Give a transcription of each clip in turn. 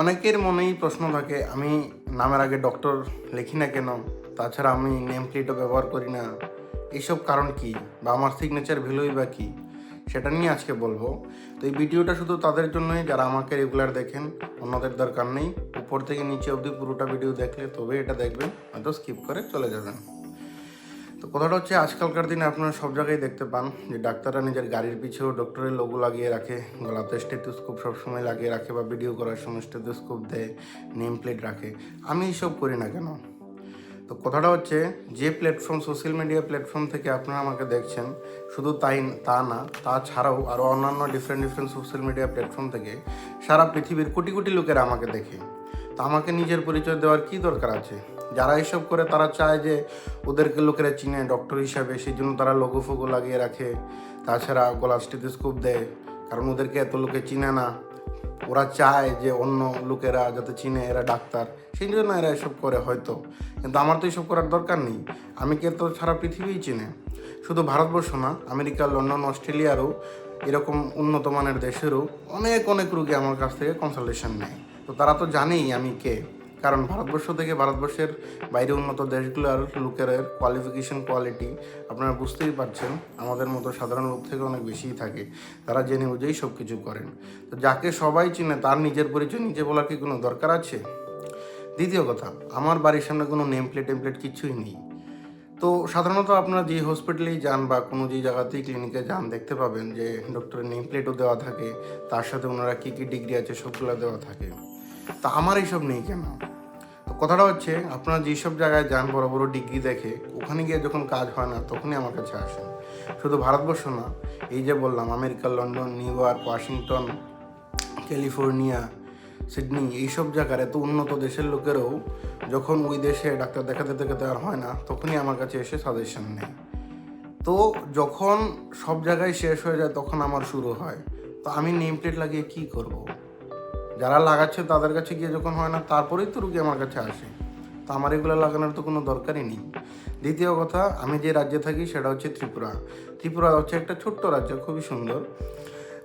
অনেকের মনেই প্রশ্ন থাকে, আমি নামের আগে ডক্টর লিখি না কেন, তাছাড়া আমি নেম প্লেটও ব্যবহার করি না, এইসব কারণ কি, বা আমার সিগনেচার ভ্যালুই বা কী, সেটা নিয়ে আজকে বলবো। তো এই ভিডিওটা শুধু তাদের জন্যই যারা আমাকে রেগুলার দেখেন, অন্যদের দরকার নেই। উপর থেকে নিচে অবধি পুরোটা ভিডিও দেখলে তবে এটা দেখবেন, হয়তো স্কিপ করে চলে যাবেন। তো কথাটা হচ্ছে, আজকালকার দিনে আপনারা সব জায়গায় দেখতে পান যে ডাক্তাররা নিজের গাড়ির পিছেও ডক্টরের লোগো লাগিয়ে রাখে, গলাতে স্টেথোস্কোপ সবসময় লাগিয়ে রাখে, বা ভিডিও করার সময় স্টেথোস্কোপ দেয়, নেম প্লেট রাখে। আমি এইসব করি না কেন? তো কথাটা হচ্ছে, যে প্ল্যাটফর্ম, সোশ্যাল মিডিয়া প্ল্যাটফর্ম থেকে আপনারা আমাকে দেখছেন, শুধু তা না, তাছাড়াও আরও অন্যান্য ডিফারেন্ট সোশ্যাল মিডিয়া প্ল্যাটফর্ম থেকে সারা পৃথিবীর কোটি কোটি লোকেরা আমাকে দেখে। তো আমাকে নিজের পরিচয় দেওয়ার কী দরকার আছে? যারা এসব করে তারা চায় যে ওদেরকে লোকেরা চিনে ডক্টর হিসাবে, সেই জন্য তারা লোগো ফোগো লাগিয়ে রাখে, তাছাড়া গলার স্টেথোস্কোপ দেয়, কারণ ওদেরকে এত লোকে চিনে না। ওরা চায় যে অন্য লোকেরা যাতে চিনে এরা ডাক্তার, সেই জন্য এরা এসব করে হয়তো। কিন্তু আমার তো এসব করার দরকার নেই। আমি কে তো সারা পৃথিবীই চিনে। শুধু ভারতবর্ষ না, আমেরিকা, লন্ডন, অস্ট্রেলিয়ারও, এরকম উন্নত মানের দেশেরও অনেক অনেক রোগী আমার কাছ থেকে কনসালটেশন নেয়। তো তারা তো জানেই আমি কে। কারণ ভারতবর্ষ থেকে ভারতবর্ষের বাইরে উন্নত দেশগুলোর লোকের কোয়ালিফিকেশন, কোয়ালিটি আপনারা বুঝতেই পারছেন, আমাদের মতো সাধারণ লোক থেকে অনেক বেশিই থাকে। তারা জেনে বুঝেই সব কিছু করেন। তো যাকে সবাই চিনে তার নিজের পরিচয় নিজে বলার কি কোনো দরকার আছে? দ্বিতীয় কথা, আমার বাড়ির সামনে কোনো নেম প্লেট কিছুই নেই। তো সাধারণত আপনারা যে হসপিটালেই যান বা কোনো যে জায়গাতেই ক্লিনিকে যান, দেখতে পাবেন যে ডক্টরের নেম প্লেটও দেওয়া থাকে, তার সাথে ওনারা কী কী ডিগ্রি আছে সবগুলো দেওয়া থাকে। তা আমার এইসব নেই কেন? তো কথাটা হচ্ছে, আপনারা যেসব জায়গায় যান বড় বড় ডিগ্রি দেখে, ওখানে গিয়ে যখন কাজ হয় না তখনই আমার কাছে আসেন। শুধু ভারতবর্ষ না, এই যে বললাম America, London, new York, Washington, California, Sydney, এইসব জায়গার এত উন্নত দেশের লোকেরাও যখন ওই দেশে ডাক্তার দেখাতে দেখাতে আর হয় না, তখনই আমার কাছে এসে সাজেশন নেয়। তো যখন সব জায়গায় শেষ হয়ে যায় তখন আমার শুরু হয়। তো আমি নেম প্লেট লাগিয়ে কী করব? যারা লাগাচ্ছে তাদের কাছে গিয়ে যখন হয় না, তারপরেই তো রুগী আমার কাছে আসে। তো আমার এগুলো লাগানোর তো কোনো দরকারই নেই। দ্বিতীয় কথা, আমি যে রাজ্যে থাকি সেটা হচ্ছে ত্রিপুরা। ত্রিপুরা হচ্ছে একটা ছোট্ট রাজ্য, খুবই সুন্দর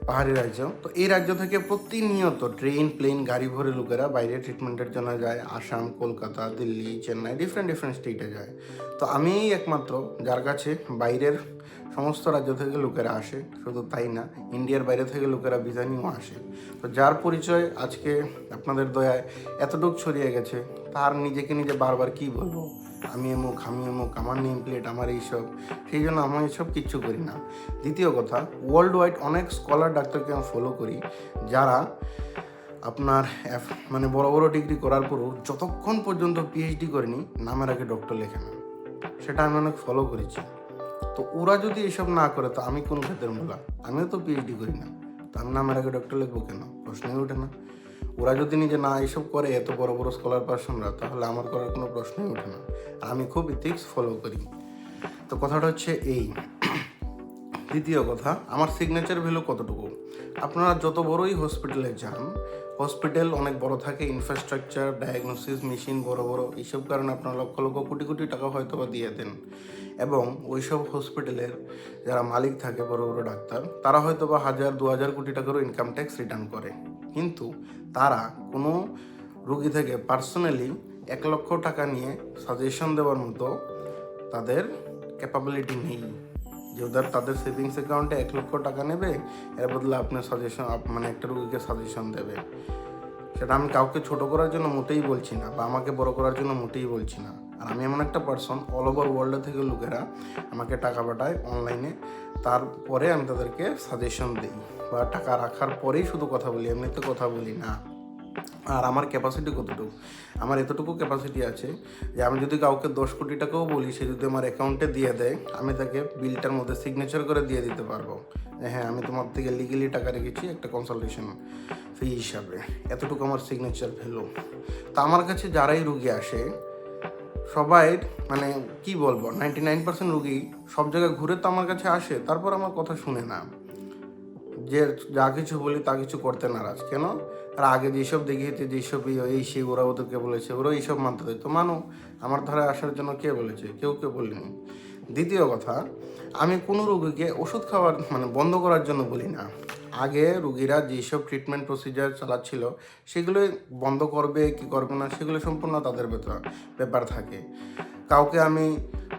পাহাড়ি রাজ্য। তো এই রাজ্য থেকে প্রতিনিয়ত ট্রেন, প্লেন, গাড়ি ভরে লোকেরা বাইরে ট্রিটমেন্টের জন্য যায়। আসাম, কলকাতা, দিল্লি, চেন্নাই, ডিফারেন্ট স্টেটে যায়। তো আমিই একমাত্র যার কাছে বাইরের সমস্ত রাজ্য থেকে লোকেরা আসে। শুধু তাই না, ইন্ডিয়ার বাইরে থেকে লোকেরা ভিসা নিয়েও আসে। তো যার পরিচয় আজকে আপনাদের দয়ায় এতটুকু ছড়িয়ে গেছে, তার নিজেকে নিজে বারবার কী বলবো, আমি এমুক, আমার নেম প্লেট, আমার এইসব। সেই জন্য আমি এইসব কিচ্ছু করি না। দ্বিতীয় কথা, ওয়ার্ল্ড ওয়াইড অনেক স্কলার ডাক্তারকে আমি ফলো করি, যারা আপনার মানে বড় বড় ডিগ্রি করার পরও যতক্ষণ পর্যন্ত পিএইচডি করেনি নামের আগে ডক্টর লেখে না। সেটা আমি অনেক ফলো করেছি। তো ওরা যদি এসব না করে, তো আমি কোন ক্ষেত্রের মূলা? আমিও তো পিএইচডি করি না, তো আমি নামের আগে ডক্টর লিখবো কেন? প্রশ্নই ওঠে না। ওরা যদি নিজে না এসব করে, এত বড় বড় স্কলার পার্সনরা, তাহলে আমার করার কোনো প্রশ্নই ওঠে না। আর আমি খুব ইথিক্স ফলো করি। তো কথাটা হচ্ছে এই। দ্বিতীয় কথা, আমার সিগনেচার ভ্যালু কতটুকু? আপনারা যত বড়ই হসপিটালে যান, হসপিটাল অনেক বড় থাকে, ইনফ্রাস্ট্রাকচার, ডায়াগনোসিস মেশিন বড় বড়, এইসব কারণে আপনারা লক্ষ লক্ষ কোটি কোটি টাকা হয়তো বা দিয়ে দেন। এবং ওইসব হসপিটালের যারা মালিক থাকে, বড় বড় ডাক্তার, তারা হয়তো বা 1000-2000 কোটি টাকারও ইনকাম ট্যাক্স রিটার্ন করে। কিন্তু তারা কোনো রুগী থেকে পার্সোনালি 1 লক্ষ টাকা নিয়ে সাজেশন দেওয়ার মতো তাদের ক্যাপাবিলিটি নেই, যে ওদের তাদের সেভিংস অ্যাকাউন্টে 1 লক্ষ টাকা নেবে, এর বদলে আপনার সাজেশন মানে একটা রুগীকে সাজেশন দেবে। সেটা আমি কাউকে ছোট করার জন্য মোটেই বলছি না, বা আমাকে বড় করার জন্য মোটেই বলছি না। আর আমি এমন একটা পার্সন, অল ওভার ওয়ার্ল্ড থেকে লোকেরা আমাকে টাকা পাঠায় অনলাইনে, তারপরে আমি তাদেরকে সাজেশন দিই, বা টাকা রাখার পরেই শুধু কথা বলি, এমনিতে কথা বলি না। আর আমার ক্যাপাসিটি কতটুকু? আমার এতটুকু ক্যাপাসিটি আছে যে আমি যদি কাউকে 10 কোটি টাকাও বলি, সে যদি আমার অ্যাকাউন্টে দিয়ে দেয়, আমি তাকে বিলটার মধ্যে সিগনেচার করে দিয়ে দিতে পারবো, হ্যাঁ আমি তোমার থেকে লিগেলি টাকা রেখেছি একটা কনসালটেশন ফি হিসাবে। এতটুকু আমার সিগনেচার ভ্যালু। তা আমার কাছে যারাই রুগী আসে, সবাই মানে কি বলবো, 99% রুগী সব জায়গায় ঘুরে তো আমার কাছে আসে, তারপর আমার কথা শুনে না। যে যা কিছু বলি তা কিছু করতে নারাজ কেন? আর আগে যেসব দেখিয়েছে, যেসব এই সেই ওরা ওদেরকে বলেছে, ওরা এইসব মানতে দেয়। তো মানো, আমার ধারে আসার জন্য কে বলেছে? কেউ বলেনি। দ্বিতীয় কথা, আমি কোনো রোগীকে ওষুধ খাওয়ার মানে বন্ধ করার জন্য বলি না। আগে রুগীরা যেসব ট্রিটমেন্ট প্রসিজার চালাচ্ছিল সেগুলো বন্ধ করবে কি করবে না সেগুলো সম্পূর্ণ তাদের ব্যাপার থাকে। কাউকে আমি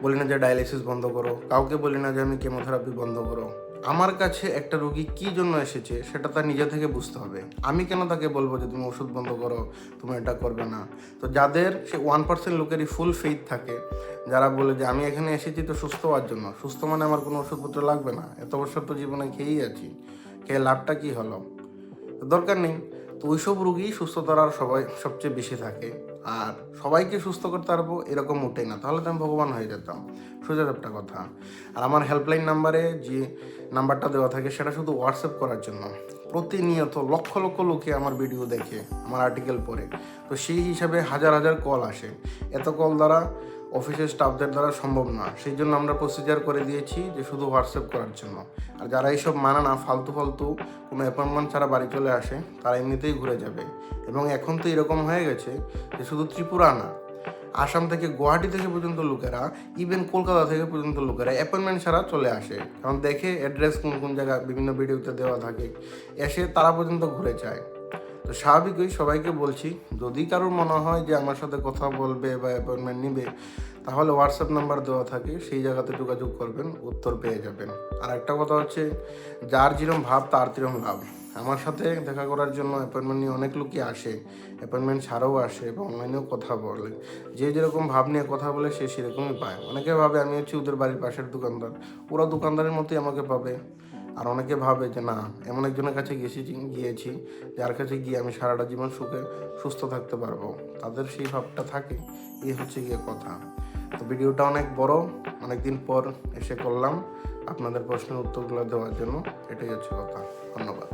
বলি না যে ডায়ালিসিস বন্ধ করো, কাউকে বলি না যে আমি কেমোথেরাপি বন্ধ করো। আমার কাছে একটা রুগী কী জন্য এসেছে সেটা তার নিজে থেকে বুঝতে হবে। আমি কেন তাকে বলবো যে তুমি ওষুধ বন্ধ করো, তুমি এটা করবে না। তো যাদের সে 1% লোকেরই ফুল ফেইথ থাকে, যারা বলে যে আমি এখানে এসেছি তো সুস্থ হওয়ার জন্য, সুস্থ মানে আমার কোনো ওষুধপত্র লাগবে না, এত বছর তো জীবনে খেয়েই আছি, খেয়ে লাভটা কী হলো, দরকার নেই। তো ওইসব রুগী সুস্থতার আর সবচেয়ে বেশি থাকে। আর সবাইকে সুস্থ করতে পারবো এরকম উঠেই না, তাহলে তো আমি ভগবান হয়ে যেতাম, সোজা একটা কথা। আর আমার হেল্পলাইন নাম্বারে যে নাম্বারটা দেওয়া থাকে সেটা শুধু হোয়াটসঅ্যাপ করার জন্য। প্রতিনিয়ত লক্ষ লক্ষ লোকে আমার ভিডিও দেখে, আমার আর্টিকেল পড়ে, তো সেই হিসাবে হাজার হাজার কল আসে। এত কল দ্বারা অফিসের স্টাফদের দ্বারা সম্ভব না, সেই জন্য আমরা প্রসিজার করে দিয়েছি যে শুধু হোয়াটসঅ্যাপ করার জন্য। আর যারা এইসব মানে না, ফালতু কোনো অ্যাপয়েন্টমেন্ট ছাড়া বাড়ি চলে আসে, তারা এমনিতেই ঘুরে যাবে। এবং এখন তো এরকম হয়ে গেছে যে শুধু ত্রিপুরা না, আসাম থেকে গুয়াহাটি থেকে পর্যন্ত লোকেরা, ইভেন কলকাতা থেকে পর্যন্ত লোকেরা অ্যাপয়েন্টমেন্ট ছাড়া চলে আসে, কারণ দেখে অ্যাড্রেস কোন কোন জায়গায় বিভিন্ন ভিডিওতে দেওয়া থাকে, এসে তারা পর্যন্ত ঘুরে যায়। তো স্বাভাবিকই সবাইকে বলছি, যদি কারোর মনে হয় যে আমার সাথে কথা বলবে বা অ্যাপয়েন্টমেন্ট নিবে, তাহলে হোয়াটসঅ্যাপ নাম্বার দেওয়া থাকে, সেই জায়গাতে যোগাযোগ করবেন, উত্তর পেয়ে যাবেন। আর একটা কথা হচ্ছে, যার যেরকম ভাব তার যেরকম লাভ। আমার সাথে দেখা করার জন্য অ্যাপয়েন্টমেন্ট নিয়ে অনেক লোকই আসে, অ্যাপয়েন্টমেন্ট ছাড়াও আসে বা অনলাইনেও কথা বলে। যে যেরকম ভাব নিয়ে কথা বলে সে সেরকমই পায়। অনেকে ভাবে আমি হচ্ছে ওদের বাড়ির পাশের দোকানদার, ওরা দোকানদারের মতোই আমাকে পাবে। আর অনেকে ভাবে যে না, এমন একজনের কাছে গিয়েছি যার কাছে গিয়ে আমি সারাটা জীবন সুস্থ থাকতে পারবো, তাদের সেই ভাবটা থাকে। এই হচ্ছে গিয়ে কথা। তো ভিডিওটা অনেক বড়, অনেকদিন পর এসে করলাম আপনাদের প্রশ্নের উত্তরগুলো দেওয়ার জন্য, এটাই হচ্ছে কথা। ধন্যবাদ।